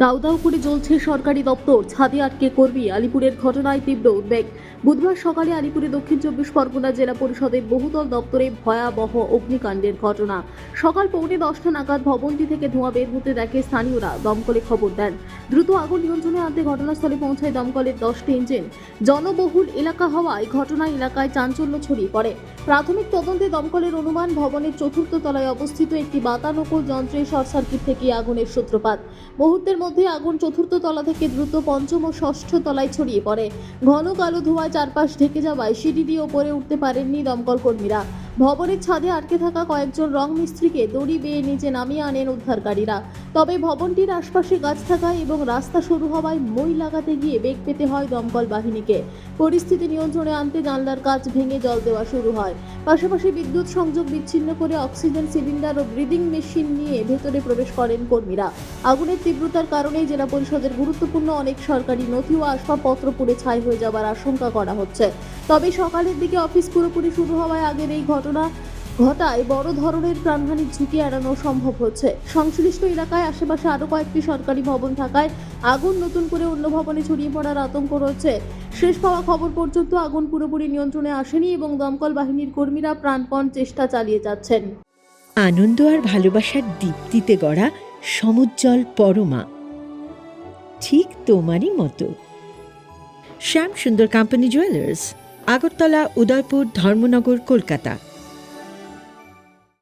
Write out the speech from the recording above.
দাউ দাউ করে জ্বলছে সরকারি দপ্তর, ছাদে আটকে কর্মী। আলিপুরের ঘটনায় তীব্র উদ্বেগ। বুধবার সকালে আলিপুরে দক্ষিণ চব্বিশ পরগনা জেলা পরিষদের বহুতল দপ্তরে ভয়াবহ অগ্নিকাণ্ডের ঘটনা। সকাল 9:45 নাগাদ ভবনটি থেকে ধোঁয়া বের হতে দেখে স্থানীয়রা। দমকলে খবর দেন। দ্রুত আগুন নিয়ন্ত্রণে আনতে ঘটনাস্থলে পৌঁছায় দমকলের 10টি ইঞ্জিন। জনবহুল এলাকা হওয়ায় ঘটনা এলাকায় চাঞ্চল্য ছড়িয়ে পড়ে। প্রাথমিক তদন্তে দমকলের অনুমান, ভবনের চতুর্থ তলায় অবস্থিত একটি বাতানুকূল যন্ত্রে শর্ট সার্কিট থেকে আগুনের সূত্রপাত। মুহূর্তের মধ্যে আগুন চতুর্থ তলা থেকে দ্রুত পঞ্চম ও ষষ্ঠ তলায় ছড়িয়ে পড়ে। ঘন কালো ধোঁয়ায় চারপাশ ঢেকে যাওয়ায় সিঁড়ি দিয়ে ওপরে উঠতে পারেননি দমকল কর্মীরা। ভবনের ছাদে আটকে থাকা কয়েকজন রং মিস্ত্রিকে দড়ি বেয়ে নিচে নামিয়ে আনেন উদ্ধারকারীরা। তবে ভবনটির আশপাশে গাছ থাকায় এবং রাস্তা সরু হওয়ায় মই লাগাতে গিয়ে বেগ পেতে হয় দমকল বাহিনীকে। পরিস্থিতি নিয়ন্ত্রণে আনতে জানলার কাচ ভেঙে জল দেওয়া শুরু হয়। পাশাপাশি বিদ্যুৎ সংযোগ বিচ্ছিন্ন করে অক্সিজেন সিলিন্ডার ও ব্রিদিং মেশিন নিয়ে ভেতরে প্রবেশ করেন কর্মীরা। আগুনের তীব্রতার কারণেই জেলা পরিষদের গুরুত্বপূর্ণ অনেক সরকারি নথি ও আসবাবপত্র পুড়ে ছাই হয়ে যাওয়ার আশঙ্কা করা হচ্ছে। তবে সকালের দিকে অফিস পুরোপুরি শুরু হওয়ায় আগের এই ঘটায় বড় ধরনের প্রাণহানির ঝুঁকি এড়ানো সম্ভব হচ্ছে। সংশ্লিষ্ট এলাকায় আশেপাশে আরও কয়েকটি সরকারি ভবন থাকায় আগুন নতুন করে অন্য ভবনে ছড়িয়ে পড়ার আতঙ্ক রয়েছে। শেষ পাওয়া খবর পর্যন্ত আগুন পুরোপুরি নিয়ন্ত্রণে আসেনি এবং দমকল বাহিনীর কর্মীরা প্রাণপণ চেষ্টা চালিয়ে যাচ্ছেন। আনন্দ আর ভালোবাসার দীপ্তিতে গড়া সমুজ্জ্বল পরমা, ঠিক তোমারই মতো। শ্যাম সুন্দর কোম্পানি জুয়েলার্স, আগরতলা, উদয়পুর, ধর্মনগর, কলকাতা।